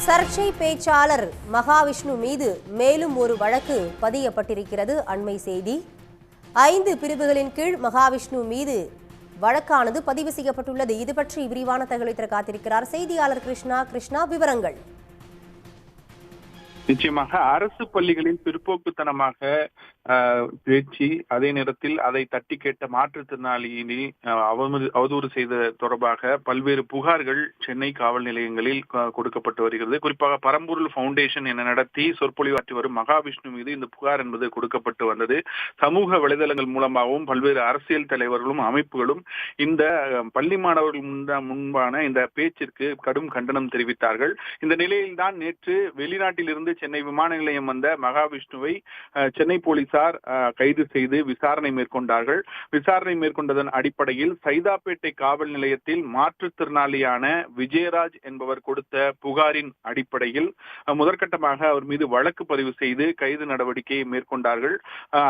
சர்ச்சை பேச்சாளர் மகாவிஷ்ணு மீது மேலும் ஒரு வழக்கு பதியப்பட்டிருக்கிறது. அண்மை செய்தி. 5 பிரிவுகளின் கீழ் மகாவிஷ்ணு மீது வழக்கானது பதிவு செய்யப்பட்டுள்ளது. இது பற்றி விரிவான தகவலை தர காத்திருக்கிறார் செய்தியாளர் கிருஷ்ணா. விவரங்கள். நிச்சயமாக அரசு பள்ளிகளில் பிற்போக்குத்தனமாக பேச்சு, அதே நேரத்தில் அதை தட்டி கேட்ட மாற்றுத்திறனாளியினை அவதூறு செய்த தொடர்பாக பல்வேறு புகார்கள் சென்னை காவல் நிலையங்களில் கொடுக்கப்பட்டு வருகிறது. குறிப்பாக பரம்பொருள் பவுண்டேஷன் என நடத்தி சொற்பொழிவாற்றி வரும் மகாவிஷ்ணு மீது இந்த புகார் என்பது கொடுக்கப்பட்டு வந்தது. சமூக வலைதளங்கள் மூலமாகவும் பல்வேறு அரசியல் தலைவர்களும் அமைப்புகளும் இந்த பள்ளி மாணவர்கள் முன்பான இந்த பேச்சிற்கு கடும் கண்டனம் தெரிவித்தார்கள். இந்த நிலையில்தான் நேற்று வெளிநாட்டில் இருந்து சென்னை விமான நிலையம் வந்த மகாவிஷ்ணுவை சென்னை போலீசார் கைது செய்து விசாரணை மேற்கொண்டார்கள். விசாரணை மேற்கொண்டதன் அடிப்படையில் சைதாப்பேட்டை காவல் நிலையத்தில் மாற்றுத்திறனாளியான விஜயராஜ் என்பவர் கொடுத்த புகாரின் அடிப்படையில் முதற்கட்டமாக அவர் மீது வழக்கு பதிவு செய்து கைது நடவடிக்கையை மேற்கொண்டார்கள்.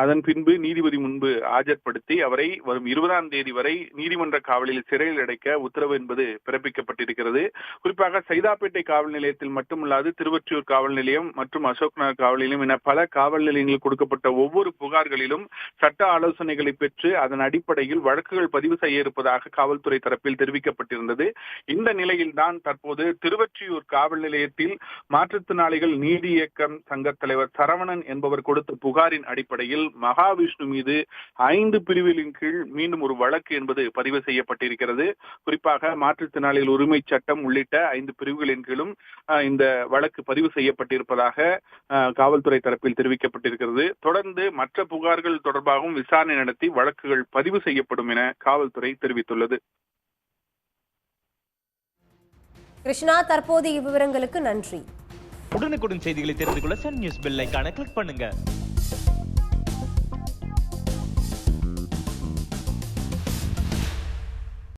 அதன் பின்பு நீதிபதி முன்பு ஆஜர்படுத்தி அவரை வரும் 20ஆம் தேதி வரை நீதிமன்ற காவலில் சிறையில் அடைக்க உத்தரவு என்பது பிறப்பிக்கப்பட்டிருக்கிறது. குறிப்பாக சைதாப்பேட்டை காவல் நிலையத்தில் மட்டுமல்லாது திருவொற்றியூர் காவல் நிலையம் மற்றும் அசோக் நகர் காவல் நிலையம் என பல காவல் நிலையங்களில் கொடுக்கப்பட்ட ஒவ்வொரு புகார்களிலும் சட்ட ஆலோசனைகளை பெற்று அதன் அடிப்படையில் வழக்குகள் பதிவு செய்ய இருப்பதாக காவல்துறை தரப்பில் தெரிவிக்கப்பட்டிருந்தது. இந்த நிலையில்தான் தற்போது திருவொற்றியூர் காவல் நிலையத்தில் மாற்றுத்திறனாளிகள் நீதி இயக்கம் சங்க தலைவர் சரவணன் என்பவர் கொடுத்த புகாரின் அடிப்படையில் மகாவிஷ்ணு மீது 5 பிரிவுகளின் கீழ் மீண்டும் ஒரு வழக்கு என்பது பதிவு செய்யப்பட்டிருக்கிறது. குறிப்பாக மாற்றுத்திறனாளிகள் உரிமை சட்டம் உள்ளிட்ட 5 பிரிவுகளின் கீழும் இந்த வழக்கு பதிவு செய்யப்பட்டிருப்பதாக காவல்துறை தரப்பில் தெரிவிக்கப்பட்டிருக்கிறது. தொடர்ந்து மற்ற புகார்கள் தொடர்பாகவும் விசாரணை நடத்தி வழக்குகள் பதிவு செய்யப்படும் என காவல்துறை தெரிவித்துள்ளது. கிருஷ்ணா, தற்போதைய விவரங்களுக்கு நன்றி. உடனுக்குடன் செய்திகளை தெரிந்து கொள்ள சன் நியூஸ் பெல் ஐகானை கிளிக் பண்ணுங்க.